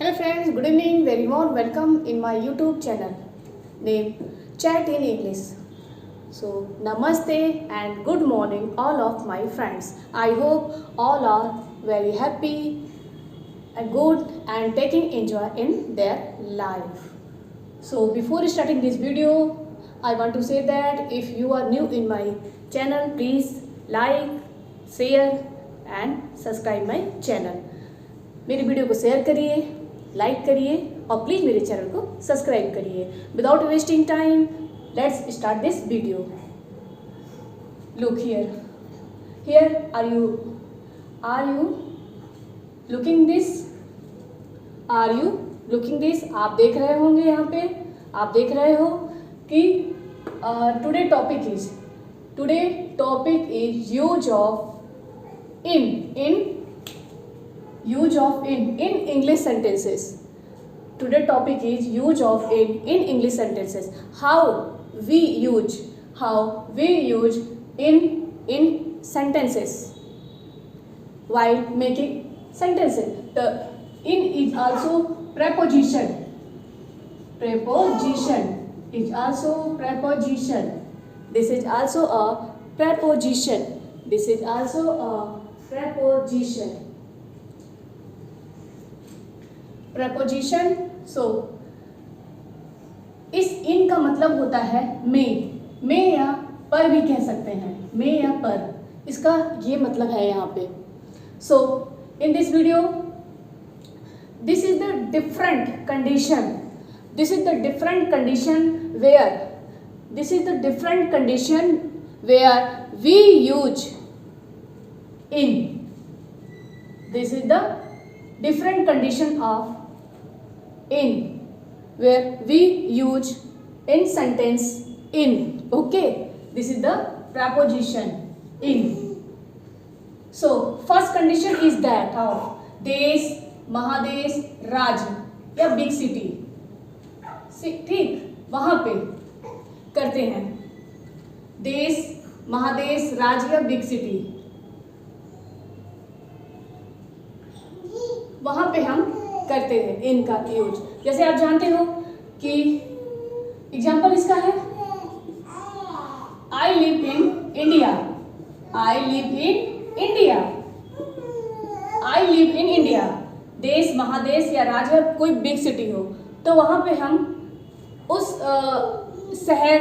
Hello friends, good evening, very warm welcome in my YouTube channel named Chat in English. So namaste and good morning all of my friends. I hope all are very happy and good and taking enjoy in their life. So before starting this video, I want to say that if you are new in my channel, please like, share and subscribe my channel. मेरी video को share करिए, like करिए और please मेरे channel को subscribe करिए. Without wasting time let's start this video. Look here are you looking this? Are you looking this? आप देख रहे होंगे, यहाँ पे आप देख रहे हो कि today topic is use of in English sentences. Today topic is use of in English sentences. How we use in sentences while making sentences. The in is also preposition. Preposition is also preposition. This is also a preposition. This is also a preposition. Preposition. So इस in का मतलब होता है में या पर भी कह सकते हैं, में या पर, इसका ये मतलब है यहाँ पे. So in this video this is the different condition where we use in. This is the different condition of in where we use in sentence in. Okay, this is the preposition in. So first condition is that of देश, महादेश, राज्य या big city. ठीक, वहां पे करते हैं देश, महादेश, राज्य या बिग सिटी. वहां पे हम करते हैं इन का यूज. जैसे आप जानते हो कि एग्जाम्पल इसका है आई लिव इन इंडिया. देश, महादेश या राज्य, कोई बिग सिटी हो तो वहां पे हम उस शहर,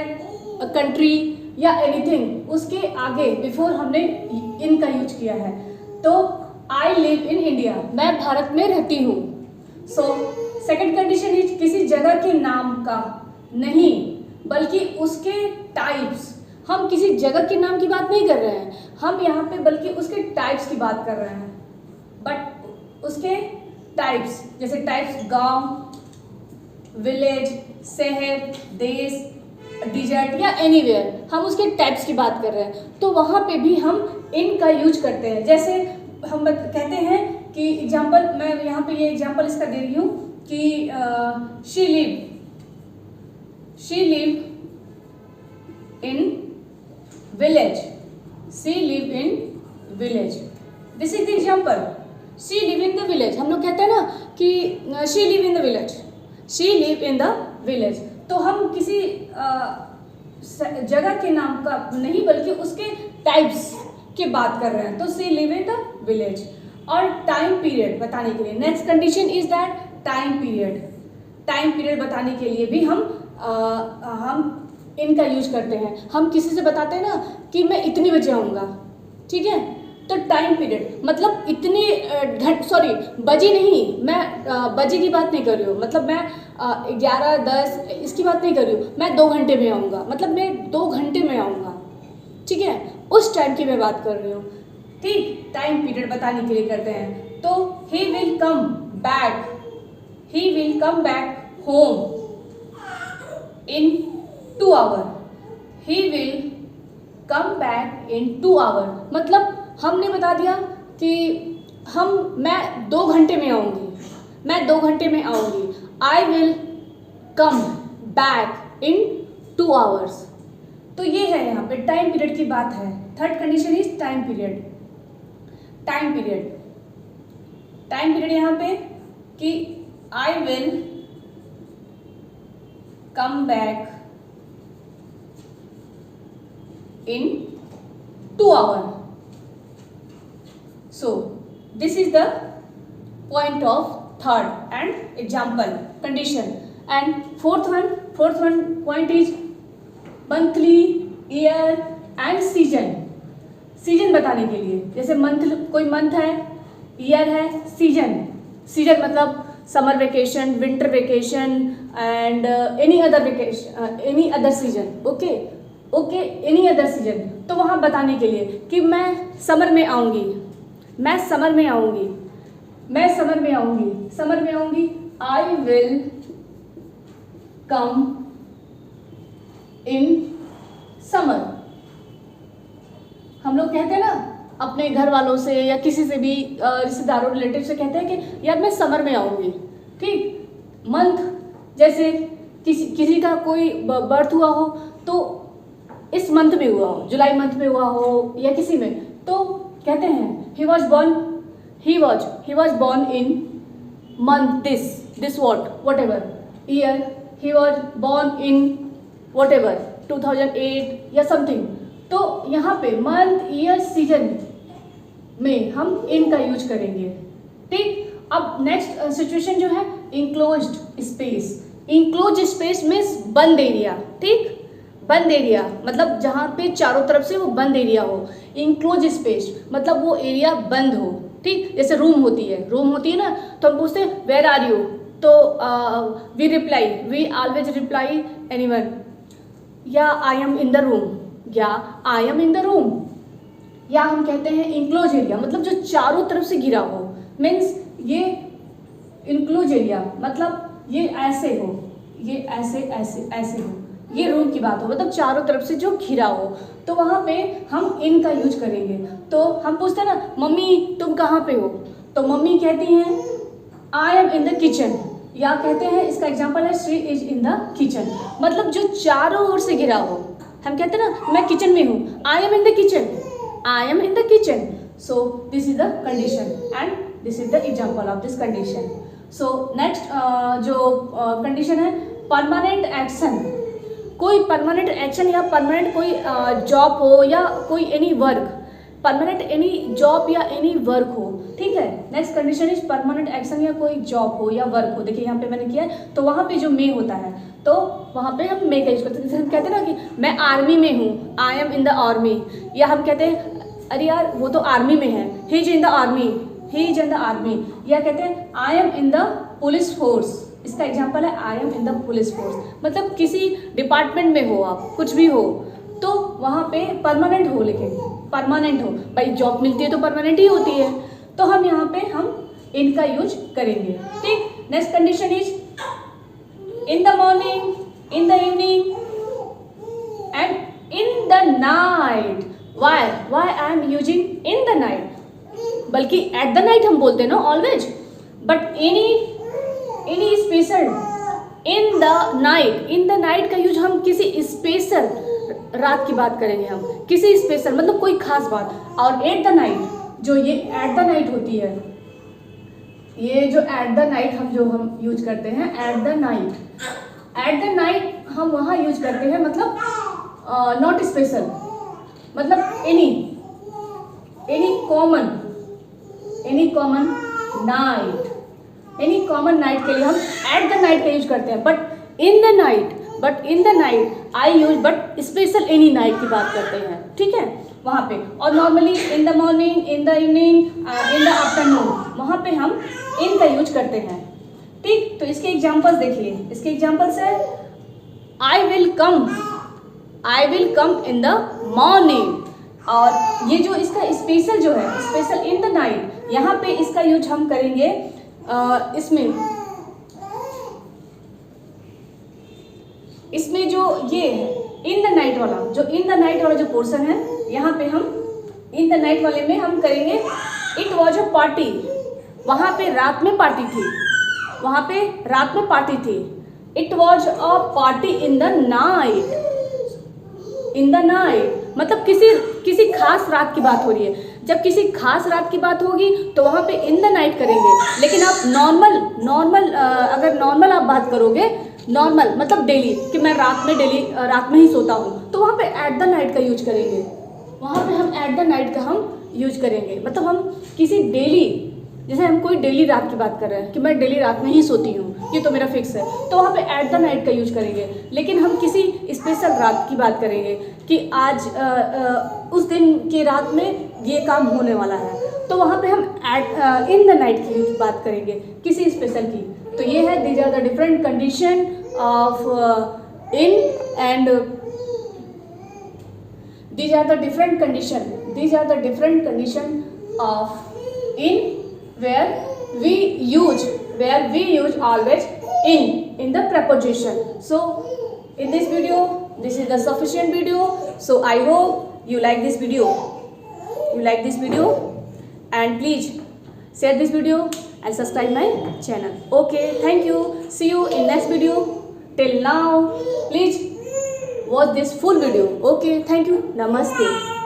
कंट्री या एनीथिंग उसके आगे बिफोर हमने इन का यूज किया है. तो आई लिव इन इंडिया, मैं भारत में रहती हूँ. सो सेकेंड कंडीशन इज किसी जगह के नाम का नहीं बल्कि उसके टाइप्स. हम किसी जगह के नाम की बात नहीं कर रहे हैं, हम यहाँ पे बल्कि उसके टाइप्स की बात कर रहे हैं. बट उसके टाइप्स, जैसे टाइप्स गांव, विलेज, शहर, देश, डिजर्ट या एनीवेयर, हम उसके टाइप्स की बात कर रहे हैं. तो वहाँ पे भी हम इन का यूज करते हैं. जैसे हम कहते हैं कि एग्जाम्पल, मैं यहाँ पे ये एग्जाम्पल इसका दे रही हूँ कि she live in village. This is the example. She live in the village. हम लोग कहते हैं ना कि she live in the village. तो हम किसी जगह के नाम का नहीं बल्कि उसके टाइप्स की बात कर रहे हैं. तो सी लिव इन द विलेज. और टाइम पीरियड बताने के लिए next condition is that time period बताने के लिए भी हम इनका यूज करते हैं. हम किसी से बताते हैं ना कि मैं इतनी बजे आऊँगा, ठीक है, तो टाइम पीरियड मतलब इतनी बजे नहीं, मैं बजे की बात नहीं कर रही हूँ, मतलब मैं 11, 10 इसकी बात नहीं कर रही हूँ. मैं 2 घंटे में आऊँगा, मतलब मैं 2 घंटे में आऊँगा, ठीक है, उस टाइम की मैं बात कर रही हूँ. ठीक, टाइम पीरियड बताने के लिए करते हैं. तो he will come back home in 2 hour. He will come back in 2 hour मतलब हमने बता दिया कि मैं 2 घंटे में आऊँगी. I will come back in 2 hours. तो ये है यहाँ पे टाइम पीरियड की बात है. Third condition is time period. Time period यहाँ पे कि I will come back in 2 hours. So this is the point of third and example condition. And fourth one point is monthly, year and season. Season बताने के लिए, जैसे month, कोई month है, year है, सीजन मतलब summer vacation, winter vacation and any other season, okay any other season. तो वहाँ बताने के लिए कि मैं समर में आऊँगी, I will come in summer. हम लोग कहते हैं ना अपने घर वालों से या किसी से भी रिश्तेदारों रिलेटिव से कहते हैं कि यार मैं समर में आऊँगी, ठीक। मंथ, जैसे किसी का कोई बर्थ हुआ हो तो इस मंथ में हुआ हो, जुलाई मंथ में हुआ हो या किसी में, तो कहते हैं he was born in month this whatever year, he was born in whatever 2008 या समथिंग। तो यहाँ पे मंथ, ईयर, सीजन में हम इन का यूज करेंगे, ठीक। अब नेक्स्ट सिचुएशन जो है इंक्लोज्ड स्पेस मीन्स बंद एरिया, ठीक। बंद एरिया मतलब जहाँ पे चारों तरफ से वो बंद एरिया हो। इंक्लोज स्पेस मतलब वो एरिया बंद हो, ठीक। जैसे रूम होती है ना, तो हम पूछते हैं वेयर आर यू, तो वी ऑलवेज रिप्लाई एनीवन, या I am in the room, या हम कहते हैं इंक्लोज एरिया मतलब जो चारों तरफ से घिरा हो, मीन्स ये इंक्लोज एरिया मतलब ये ऐसे हो, ये ऐसे हो, ये रूम की बात हो, मतलब चारों तरफ से जो घिरा हो, तो वहाँ पे हम इन का यूज करेंगे। तो हम पूछते हैं ना मम्मी तुम कहाँ पे हो, तो मम्मी कहती हैं I am in the kitchen, या कहते हैं इसका एग्जाम्पल है she is in the kitchen, मतलब जो चारों ओर से घिरा हो। हम कहते हैं ना मैं किचन में हूँ, I am in the kitchen, so this is the condition and this is the example of this condition. So next जो कंडीशन है परमानेंट एक्शन, कोई परमानेंट एक्शन या परमानेंट कोई जॉब हो या कोई any work, permanent any job या any work हो, ठीक है। Next condition is permanent action या कोई जॉब हो या वर्क हो। देखिए यहाँ पे मैंने किया है, तो वहाँ पे जो मे होता है तो वहाँ पे हम मे का यूज करते हैं। जैसे हम कहते हैं ना कि मैं आर्मी में हूँ, I am in the army, या हम कहते हैं अरे यार वो तो आर्मी में है, he is in the army, या कहते हैं I am in the police force. इसका एग्जाम्पल है I am in the police force, मतलब किसी डिपार्टमेंट में हो आप, कुछ भी हो, तो वहाँ पे परमानेंट हो, लेकिन परमानेंट हो, भाई जॉब मिलती है तो परमानेंट ही होती है, तो हम यहाँ पे हम इनका यूज करेंगे, ठीक। Next condition is in the morning, in the evening and in the night. Why I am using in the night, बल्कि एट द नाइट हम बोलते हैं ना always, but any special in the night का use हम किसी special रात की बात करेंगे, हम किसी स्पेशल मतलब कोई खास बात। और एट द नाइट, जो ये एट द नाइट होती है, ये जो एट द नाइट हम यूज करते हैं, एट द नाइट हम वहाँ यूज करते हैं, मतलब नॉट स्पेशल, मतलब एनी कॉमन नाइट के लिए हम एट द नाइट का यूज करते हैं। But in the night I use but special any night की बात करते हैं, ठीक है वहाँ पे। और normally in the morning, in the evening, in the afternoon, वहाँ पे हम इन का यूज करते हैं, ठीक। तो इसके एग्जाम्पल्स देखिए, इसके एग्जाम्पल्स है I will come in the morning, और ये जो इसका स्पेशल जो है, स्पेशल इन द नाइट, यहाँ पे इसका यूज हम करेंगे इसमें जो ये इन द नाइट वाला जो पोर्शन है, यहाँ पे हम इन द नाइट वाले में हम करेंगे इट वॉज अ पार्टी। वहाँ पे रात में पार्टी थी, it was a party in the night, मतलब किसी खास रात की बात हो रही है। जब किसी खास रात की बात होगी तो वहाँ पे इन द नाइट करेंगे। लेकिन आप अगर नॉर्मल आप बात करोगे, नॉर्मल मतलब डेली, कि मैं रात में ही सोता हूँ, तो वहाँ पे एट द नाइट का यूज करेंगे। वहाँ पे हम एट द नाइट का हम यूज करेंगे। मतलब हम किसी डेली, जैसे हम कोई डेली रात की बात कर रहे हैं कि मैं डेली रात में ही सोती हूँ, ये तो मेरा फिक्स है, तो वहाँ पे एट द नाइट का यूज करेंगे। लेकिन हम किसी स्पेशल रात की बात करेंगे कि आज उस दिन की रात में ये काम होने वाला है, तो वहाँ पे हम इन द नाइट की बात करेंगे, किसी स्पेशल की। तो ये है, these are the different condition of in and these are the different condition of in, where we use always in the preposition. So in this video, this is the sufficient video. So I hope you like this video, and please share this video and subscribe my channel. Okay, thank you. See you in next video. Till now, please watch this full video. Okay, thank you. Namaste.